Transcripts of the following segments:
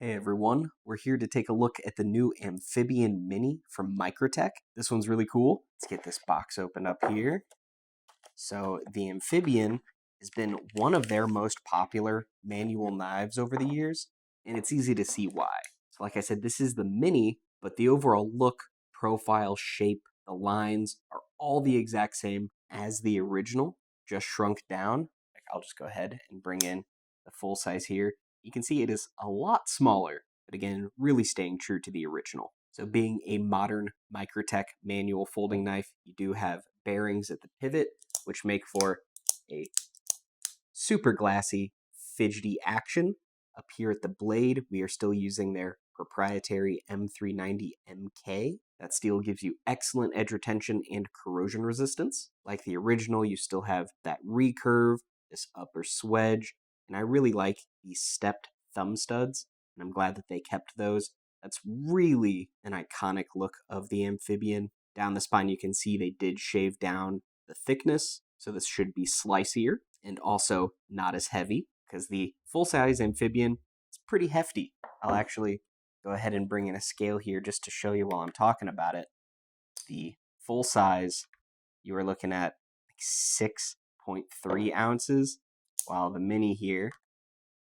Hey everyone, we're here to take a look at the new Amphibian Mini from Microtech. This one's really cool. Let's get this box opened up here. So the Amphibian has been one of their most popular manual knives over the years, and it's easy to see why. So like I said, this is the Mini, but the overall look, profile, shape, the lines are all the exact same as the original, just shrunk down. I'll just go ahead and bring in the full size here. You can see it is a lot smaller, but again, really staying true to the original. So being a modern Microtech manual folding knife, you do have bearings at the pivot, which make for a super glassy, fidgety action. Up here at the blade, we are still using their proprietary M390MK. That steel gives you excellent edge retention and corrosion resistance. Like the original, you still have that recurve, this upper swedge, and I really like these stepped thumb studs, and I'm glad that they kept those. That's really an iconic look of the Amphibian. Down the spine, you can see they did shave down the thickness, so this should be slicier and also not as heavy, because the full-size Amphibian is pretty hefty. I'll actually go ahead and bring in a scale here just to show you while I'm talking about it. The full size, you are looking at like 6.3 ounces, while the Mini here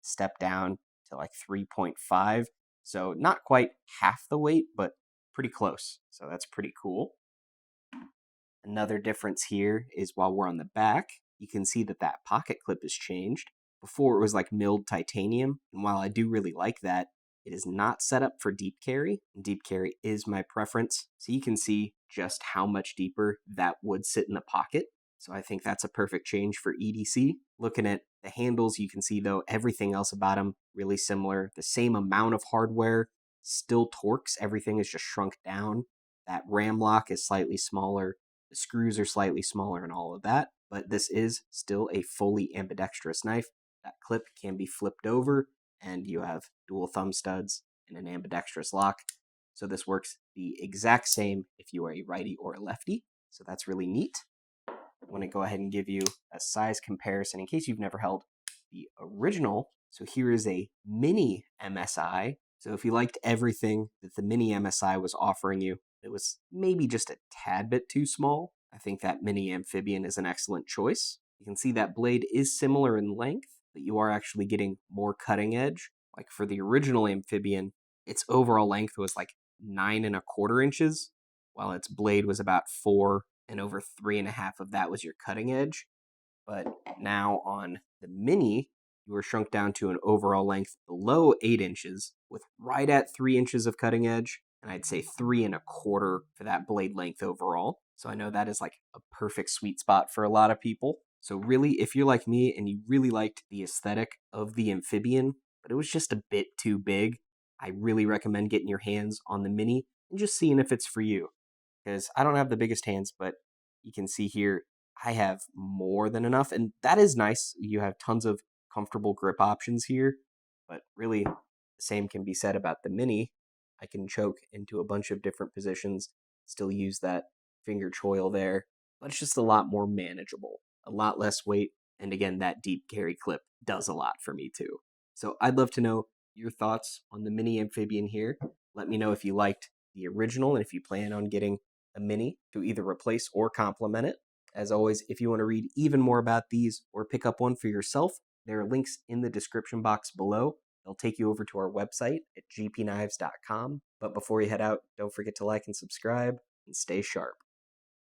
stepped down to like 3.5. So not quite half the weight, but pretty close. So that's pretty cool. Another difference here is while we're on the back, you can see that that pocket clip has changed. Before it was like milled titanium, and while I do really like that, it is not set up for deep carry, and deep carry is my preference. So you can see just how much deeper that would sit in the pocket. So I think that's a perfect change for EDC. Looking at the handles, you can see though everything else about them really similar. The same amount of hardware, still Torx, everything is just shrunk down. That RAM-LOK is slightly smaller. The screws are slightly smaller and all of that, but this is still a fully ambidextrous knife. That clip can be flipped over, and you have dual thumb studs and an ambidextrous lock. So this works the exact same if you are a righty or a lefty. So that's really neat. I want to go ahead and give you a size comparison in case you've never held the original. So here is a Mini MSI. So if you liked everything that the Mini MSI was offering you, it was maybe just a tad bit too small, I think that Mini Amphibian is an excellent choice. You can see that blade is similar in length, but you are actually getting more cutting edge. Like for the original Amphibian, its overall length was like 9.25 inches, while its blade was about 4, and over 3.5 of that was your cutting edge. But now on the Mini, you were shrunk down to an overall length below 8 inches, with right at 3 inches of cutting edge, and I'd say 3.25 for that blade length overall. So I know that is like a perfect sweet spot for a lot of people. So really, if you're like me and you really liked the aesthetic of the Amphibian, but it was just a bit too big, I really recommend getting your hands on the Mini and just seeing if it's for you. Because I don't have the biggest hands, but you can see here, I have more than enough, and that is nice. You have tons of comfortable grip options here, but really the same can be said about the Mini. I can choke into a bunch of different positions, still use that finger choil there, but it's just a lot more manageable, a lot less weight, and again, that deep carry clip does a lot for me too. So I'd love to know your thoughts on the Mini Amphibian here. Let me know if you liked the original and if you plan on getting a Mini to either replace or complement it. As always, if you want to read even more about these or pick up one for yourself, there are links in the description box below. They'll take you over to our website at GPKnives.com. But before you head out, don't forget to like and subscribe and stay sharp.